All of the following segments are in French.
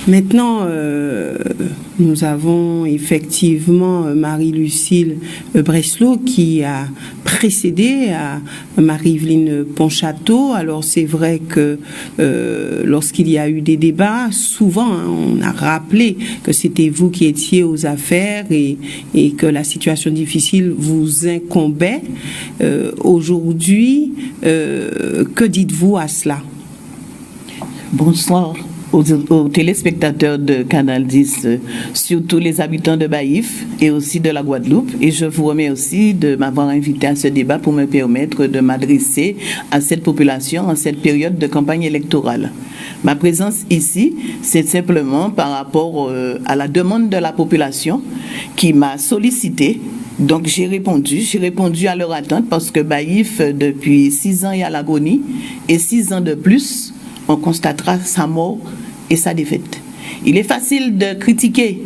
Maintenant, nous avons effectivement Marie-Lucille Breslau qui a précédé à Marie-Evelyne Ponchatto. Alors c'est vrai que lorsqu'il y a eu des débats, souvent on a rappelé que c'était vous qui étiez aux affaires et que la situation difficile vous incombait. Aujourd'hui, que dites-vous à cela? Bonsoir aux téléspectateurs de Canal 10, surtout les habitants de Baïf et aussi de la Guadeloupe. Et je vous remercie de m'avoir invité à ce débat pour me permettre de m'adresser à cette population en cette période de campagne électorale. Ma présence ici, c'est simplement par rapport à la demande de la population qui m'a sollicité. Donc j'ai répondu à leur attente parce que Baïf, depuis 6 ans, est à l'agonie et 6 ans de plus, on constatera sa mort et sa défaite. Il est facile de critiquer,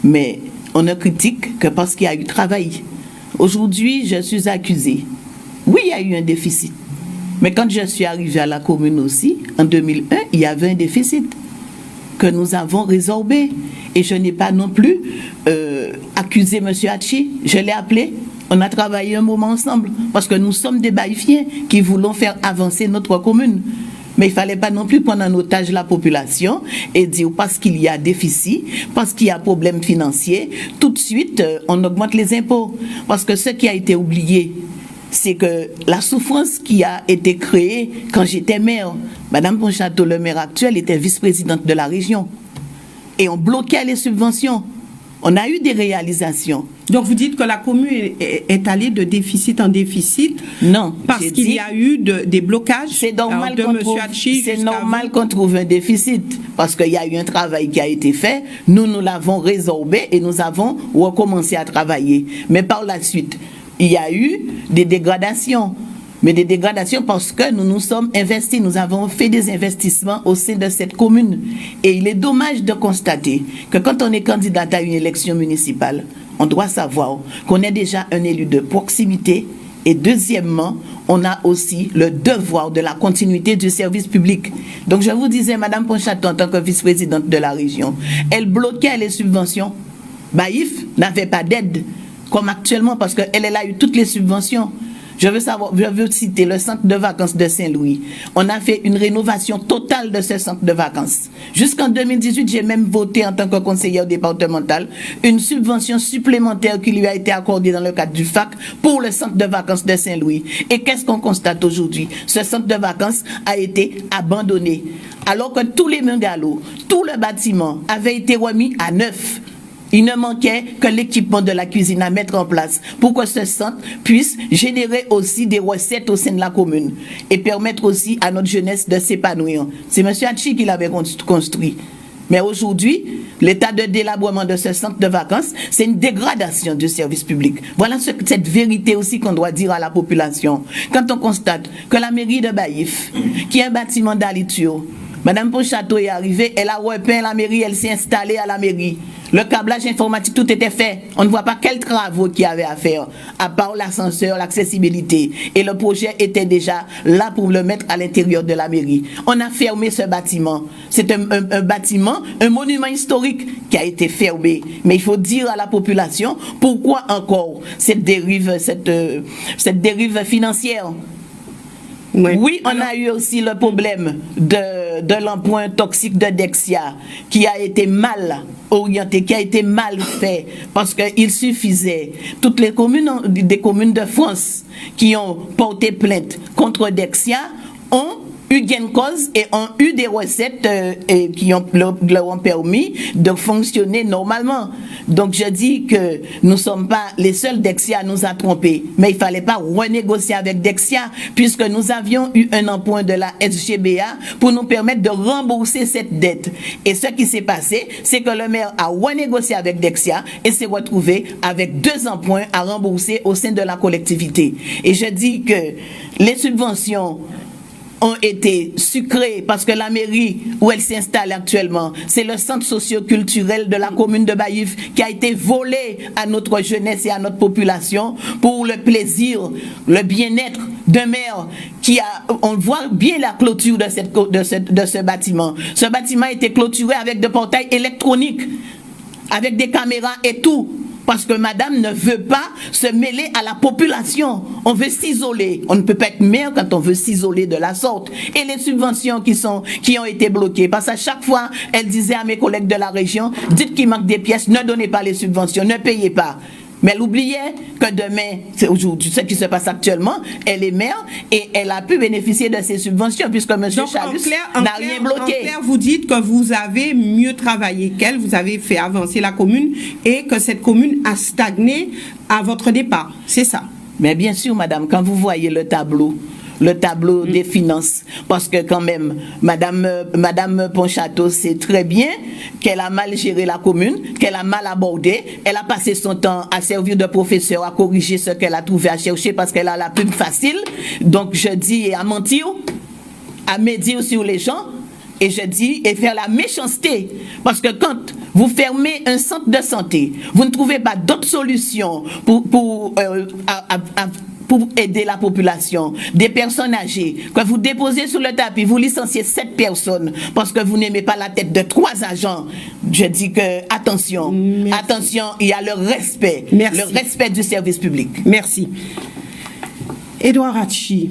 mais on ne critique que parce qu'il y a eu travail. Aujourd'hui, je suis accusée. Oui, il y a eu un déficit. Mais quand je suis arrivée à la commune aussi, en 2001, il y avait un déficit que nous avons résorbé. Et je n'ai pas non plus accusé M. Hachi. Je l'ai appelé. On a travaillé un moment ensemble parce que nous sommes des Baïfiens qui voulons faire avancer notre commune. Mais il ne fallait pas non plus prendre en otage la population et dire parce qu'il y a déficit, parce qu'il y a problème financier, tout de suite on augmente les impôts. Parce que ce qui a été oublié, c'est que la souffrance qui a été créée quand j'étais maire, Madame Ponchatto, le maire actuel, était vice-présidente de la région. Et on bloquait les subventions. On a eu des réalisations. Donc vous dites que la commune est allée de déficit en déficit? Non. Parce qu'il y a eu des blocages. C'est normal qu'on trouve un déficit parce qu'il y a eu un travail qui a été fait. Nous l'avons résorbé et nous avons recommencé à travailler. Mais par la suite, il y a eu des dégradations. Mais des dégradations parce que nous nous sommes investis, nous avons fait des investissements au sein de cette commune. Et il est dommage de constater que quand on est candidat à une élection municipale, on doit savoir qu'on est déjà un élu de proximité. Et deuxièmement, on a aussi le devoir de la continuité du service public. Donc je vous disais, Madame Ponchatto, en tant que vice-présidente de la région, elle bloquait les subventions. Baïf n'avait pas d'aide, comme actuellement, parce qu'elle a eu toutes les subventions. Je veux citer le centre de vacances de Saint-Louis. On a fait une rénovation totale de ce centre de vacances. Jusqu'en 2018, j'ai même voté en tant que conseillère départementale une subvention supplémentaire qui lui a été accordée dans le cadre du FAC pour le centre de vacances de Saint-Louis. Et qu'est-ce qu'on constate aujourd'hui? Ce centre de vacances a été abandonné. Alors que tous les bungalows, tout le bâtiment avait été remis à neuf. Il ne manquait que l'équipement de la cuisine à mettre en place pour que ce centre puisse générer aussi des recettes au sein de la commune et permettre aussi à notre jeunesse de s'épanouir. C'est M. Hachi qui l'avait construit. Mais aujourd'hui, l'état de délabrement de ce centre de vacances, c'est une dégradation du service public. Voilà cette vérité aussi qu'on doit dire à la population. Quand on constate que la mairie de Baïf, qui est un bâtiment d'aliture, Madame Ponchatto est arrivée, elle a repeint la mairie, elle s'est installée à la mairie. Le câblage informatique, tout était fait. On ne voit pas quels travaux qu'il y avait à faire, à part l'ascenseur, l'accessibilité. Et le projet était déjà là pour le mettre à l'intérieur de la mairie. On a fermé ce bâtiment. C'est un bâtiment, un monument historique qui a été fermé. Mais il faut dire à la population pourquoi encore cette dérive financière. Oui, on a eu aussi le problème de l'emprunt toxique de Dexia qui a été mal orienté, qui a été mal fait parce qu'il suffisait. Toutes les communes, des communes de France qui ont porté plainte contre Dexia ont eu gain de cause et ont eu des recettes qui leur ont permis de fonctionner normalement. Donc je dis que nous ne sommes pas les seuls. Dexia nous a trompés, mais il ne fallait pas renégocier avec Dexia puisque nous avions eu un emprunt de la SGBA pour nous permettre de rembourser cette dette. Et ce qui s'est passé, c'est que le maire a renégocié avec Dexia et s'est retrouvé avec 2 emprunts à rembourser au sein de la collectivité. Et je dis que les subventions ont été sucrés parce que la mairie où elle s'installe actuellement, c'est le centre socio-culturel de la commune de Baïf qui a été volé à notre jeunesse et à notre population pour le plaisir, le bien-être d'un maire qui a, on voit bien la clôture de ce bâtiment. Ce bâtiment a été clôturé avec des portails électroniques, avec des caméras et tout. Parce que madame ne veut pas se mêler à la population. On veut s'isoler. On ne peut pas être maire quand on veut s'isoler de la sorte. Et les subventions qui ont été bloquées. Parce qu'à chaque fois, elle disait à mes collègues de la région, dites qu'il manque des pièces, ne donnez pas les subventions, ne payez pas. Mais elle oubliait que demain, c'est aujourd'hui, ce qui se passe actuellement, elle est maire et elle a pu bénéficier de ces subventions puisque M. Chalus n'a rien bloqué. En clair, vous dites que vous avez mieux travaillé qu'elle, vous avez fait avancer la commune et que cette commune a stagné à votre départ. C'est ça? Mais bien sûr, madame, quand vous voyez le tableau des finances, parce que quand même, madame Ponchato sait très bien qu'elle a mal géré la commune, qu'elle a mal abordé, elle a passé son temps à servir de professeur, à corriger ce qu'elle a trouvé à chercher parce qu'elle a la pub facile, donc je dis à mentir, à médire sur les gens, et je dis, et faire la méchanceté, parce que quand vous fermez un centre de santé, vous ne trouvez pas d'autres solutions pour aider la population, des personnes âgées, que vous déposez sur le tapis, vous licenciez 7 personnes parce que vous n'aimez pas la tête de 3 agents. Je dis que, attention, attention, il y a le respect du service public. Merci. Edouard Hatchi.